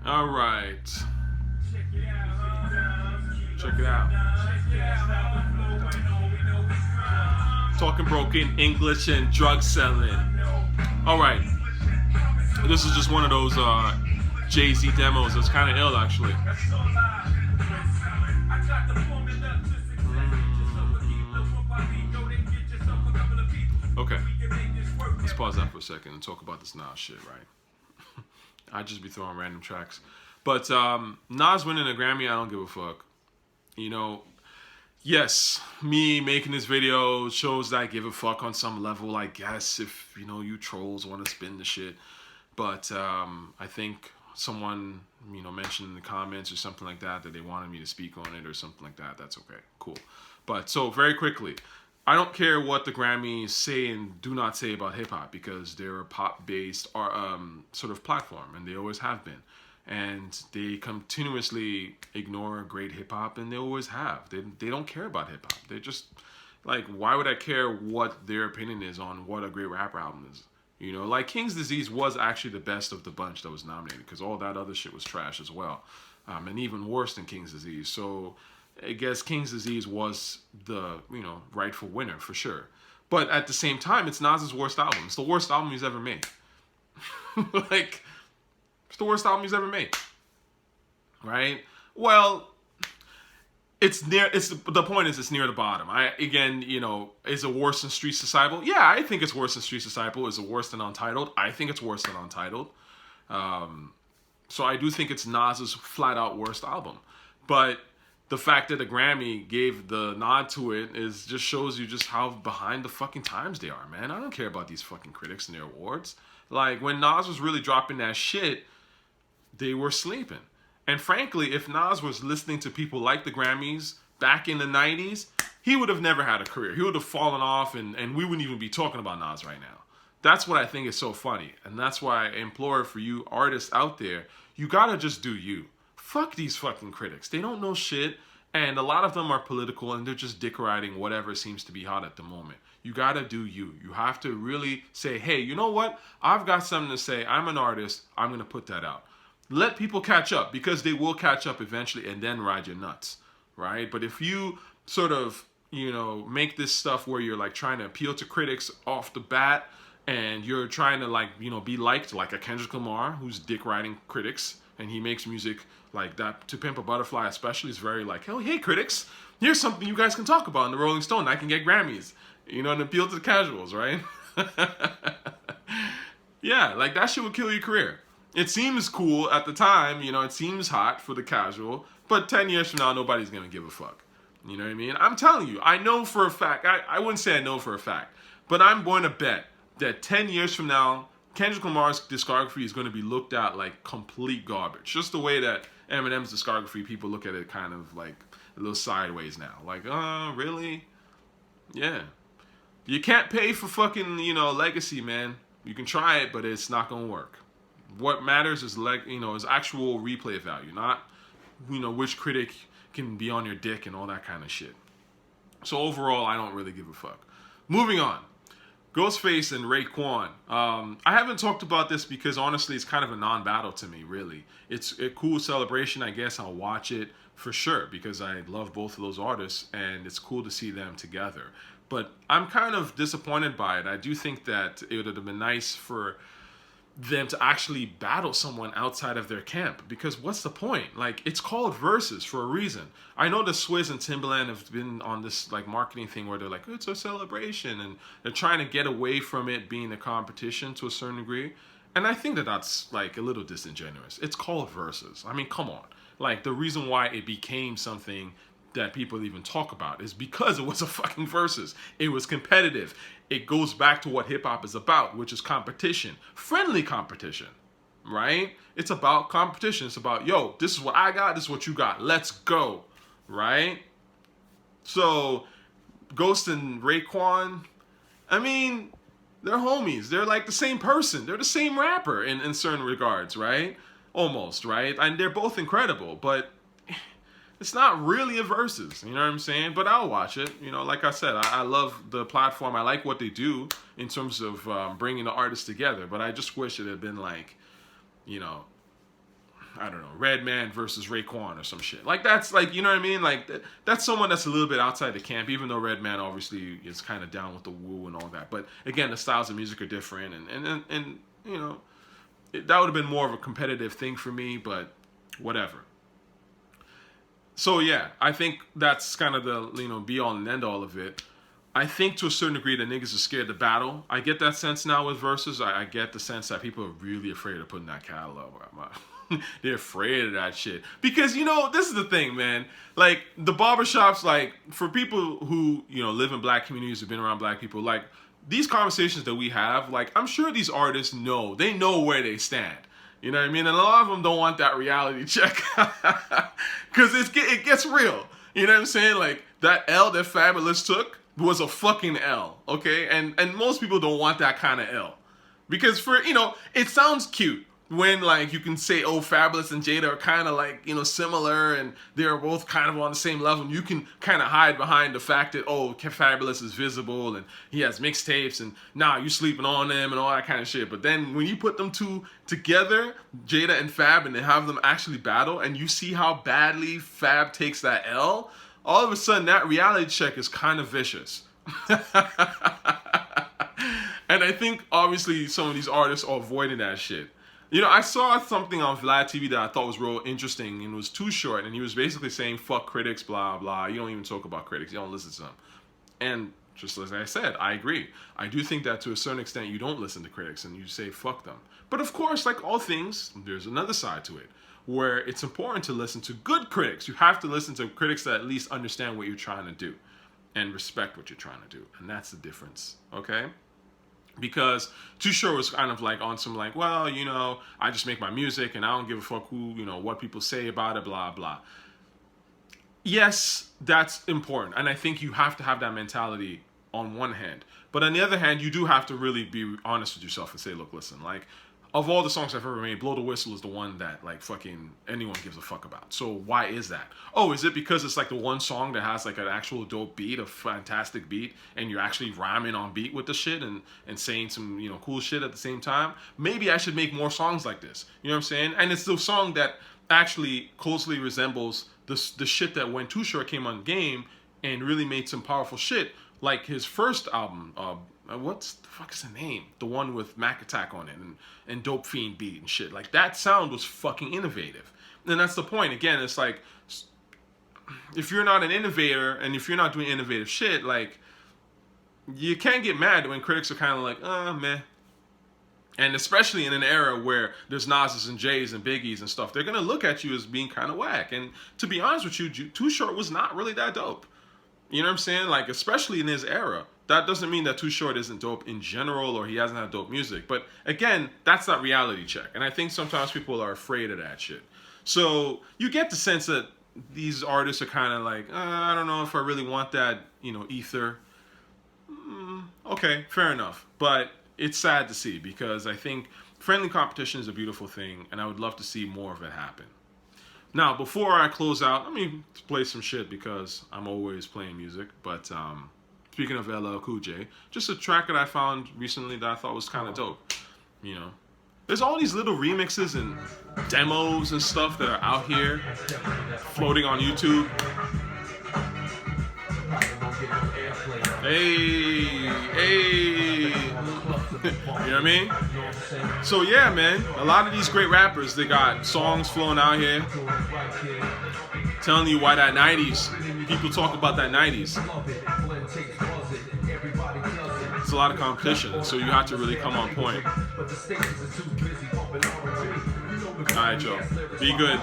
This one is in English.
All right. Check it out. Talking broken English and drug selling. All right. This is just one of those Jaÿ-Z demos. It's kind of ill, actually. Okay. Let's pause that for a second and talk about this Nas shit, right? I just be throwing random tracks. But Nas winning a Grammy, I don't give a fuck. You know, yes, me making this video shows that I give a fuck on some level, I guess, if, you know, you trolls want to spin the shit. But I think someone, you know, mentioned in the comments or something like that they wanted me to speak on it or something like that. That's okay. Cool. But so very quickly, I don't care what the Grammys say and do not say about hip-hop because they're a pop-based sort of platform, and they always have been. And they continuously ignore great hip-hop, and they always have. They don't care about hip-hop. They're just, like, why would I care what their opinion is on what a great rap album is? You know, like King's Disease was actually the best of the bunch that was nominated because all that other shit was trash as well. And even worse than King's Disease. So I guess King's Disease was the, you know, rightful winner for sure. But at the same time, it's Nas's worst album. It's the worst album he's ever made. Like, it's the worst album he's ever made. Right? Well, the point is it's near the bottom. Again, you know, is it worse than Streets Disciple? Yeah, I think it's worse than Streets Disciple. Is it worse than Untitled? I think it's worse than Untitled. So I do think it's Nas's flat out worst album. But the fact that the Grammy gave the nod to it just shows you just how behind the fucking times they are, man. I don't care about these fucking critics and their awards. Like, when Nas was really dropping that shit, they were sleeping. And frankly, if Nas was listening to people like the Grammys back in the 90s, he would have never had a career. He would have fallen off, and we wouldn't even be talking about Nas right now. That's what I think is so funny. And that's why I implore for you artists out there, you gotta just do you. Fuck these fucking critics. They don't know shit, and a lot of them are political, and they're just dick riding whatever seems to be hot at the moment. You gotta do you. You have to really say, hey, you know what? I've got something to say. I'm an artist. I'm gonna put that out. Let people catch up, because they will catch up eventually and then ride your nuts, right? But if you sort of, you know, make this stuff where you're like trying to appeal to critics off the bat, and you're trying to, like, you know, be liked like a Kendrick Lamar who's dick riding critics, and he makes music like that. To Pimp a Butterfly especially is very like, oh, hey critics, here's something you guys can talk about in the Rolling Stone. I can get Grammys, you know, and appeal to the casuals, right? Yeah, like that shit would kill your career. It seems cool at the time, you know, it seems hot for the casual, but 10 years from now, nobody's going to give a fuck. You know what I mean? I'm telling you, I know for a fact, I wouldn't say I know for a fact, but I'm going to bet that 10 years from now, Kendrick Lamar's discography is going to be looked at like complete garbage. Just the way that Eminem's discography, people look at it kind of like a little sideways now. Like, really? Yeah. You can't pay for fucking, you know, legacy, man. You can try it, but it's not going to work. What matters is, like, you know, is actual replay value, not, you know, which critic can be on your dick and all that kind of shit. So overall, I don't really give a fuck. Moving on. Ghostface and Raekwon. I haven't talked about this because honestly, it's kind of a non-battle to me, really. It's a cool celebration, I guess. I'll watch it for sure because I love both of those artists and it's cool to see them together. But I'm kind of disappointed by it. I do think that it would have been nice for them to actually battle someone outside of their camp, because what's the point? Like, it's called Verzuz for a reason. I know the Swizz and Timbaland have been on this like marketing thing where they're like, it's a celebration, and they're trying to get away from it being a competition to a certain degree, and I think that that's like a little disingenuous. It's called Verzuz. I mean, come on. Like, the reason why it became something that people even talk about is because it was a fucking Verzuz. It was competitive. It goes back to what hip-hop is about, which is competition. Friendly competition, right? It's about competition. It's about, yo, this is what I got, this is what you got. Let's go, right? So, Ghost and Raekwon, I mean, they're homies. They're like the same person. They're the same rapper in certain regards, right? Almost, right? And they're both incredible, but it's not really a Verzuz, you know what I'm saying? But I'll watch it. You know, like I said, I love the platform. I like what they do in terms of bringing the artists together. But I just wish it had been like, you know, I don't know, Redman versus Raekwon or some shit. Like, that's like, you know what I mean? Like, that's someone that's a little bit outside the camp, even though Redman obviously is kind of down with the woo and all that. But again, the styles of music are different, and you know, that would have been more of a competitive thing for me, but whatever. So yeah, I think that's kind of the, you know, be all and end all of it. I think to a certain degree that niggas are scared to battle. I get that sense now with Verzuz. I get the sense that people are really afraid of putting that catalog out. They're afraid of that shit. Because, you know, this is the thing, man. Like, the barbershops, like, for people who, you know, live in black communities, have been around black people, like, these conversations that we have, like, I'm sure these artists know. They know where they stand. You know what I mean? And a lot of them don't want that reality check. Because it gets real. You know what I'm saying? Like, that L that Fabulous took was a fucking L, okay? And most people don't want that kind of L. Because for, you know, it sounds cute when, like, you can say, oh, Fabulous and Jaÿ are kind of, like, you know, similar, and they're both kind of on the same level. You can kind of hide behind the fact that, oh, Fabulous is visible, and he has mixtapes, and nah, you sleeping on them, and all that kind of shit. But then when you put them two together, Jaÿ and Fab, and they have them actually battle, and you see how badly Fab takes that L, all of a sudden, that reality check is kind of vicious. And I think, obviously, some of these artists are avoiding that shit. You know, I saw something on Vlad TV that I thought was real interesting, and it was Too Short, and he was basically saying, fuck critics, blah, blah. You don't even talk about critics. You don't listen to them. And just as I said, I agree. I do think that to a certain extent, you don't listen to critics, and you say, fuck them. But of course, like all things, there's another side to it, where it's important to listen to good critics. You have to listen to critics that at least understand what you're trying to do and respect what you're trying to do. And that's the difference, okay? Because Too Short was kind of like on some like, well, you know, I just make my music and I don't give a fuck who, you know, what people say about it, blah, blah. Yes, that's important. And I think you have to have that mentality on one hand. But on the other hand, you do have to really be honest with yourself and say, look, listen, like, of all the songs I've ever made, Blow the Whistle is the one that, like, fucking anyone gives a fuck about. So why is that? Oh, is it because it's, like, the one song that has, like, an actual dope beat, a fantastic beat, and you're actually rhyming on beat with the shit and saying some, you know, cool shit at the same time? Maybe I should make more songs like this. You know what I'm saying? And it's the song that actually closely resembles the shit that when Too Short came on Game and really made some powerful shit, like his first album, what's the fuck is the name? The one with Mac Attack on it and Dope Fiend beat and shit. Like, that sound was fucking innovative. And that's the point. Again, it's like, if you're not an innovator and if you're not doing innovative shit, like, you can't get mad when critics are kind of like, meh. And especially in an era where there's Nas's and Jays and Biggies and stuff, they're going to look at you as being kind of whack. And to be honest with you, Too Short was not really that dope. You know what I'm saying? Like, especially in his era. That doesn't mean that Too Short isn't dope in general or he hasn't had dope music. But again, that's not reality check. And I think sometimes people are afraid of that shit. So you get the sense that these artists are kind of like, I don't know if I really want that, you know, ether. Okay, fair enough. But it's sad to see because I think friendly competition is a beautiful thing. And I would love to see more of it happen. Now, before I close out, let me play some shit because I'm always playing music. But speaking of LL Cool J, just a track that I found recently that I thought was kind of dope. You know, there's all these little remixes and demos and stuff that are out here floating on YouTube. Hey. You know what I mean? So yeah, man, a lot of these great rappers, they got songs flowing out here telling you why that 90s, people talk about that 90s. It's a lot of competition, so you have to really come on point. Alright, y'all. Be good.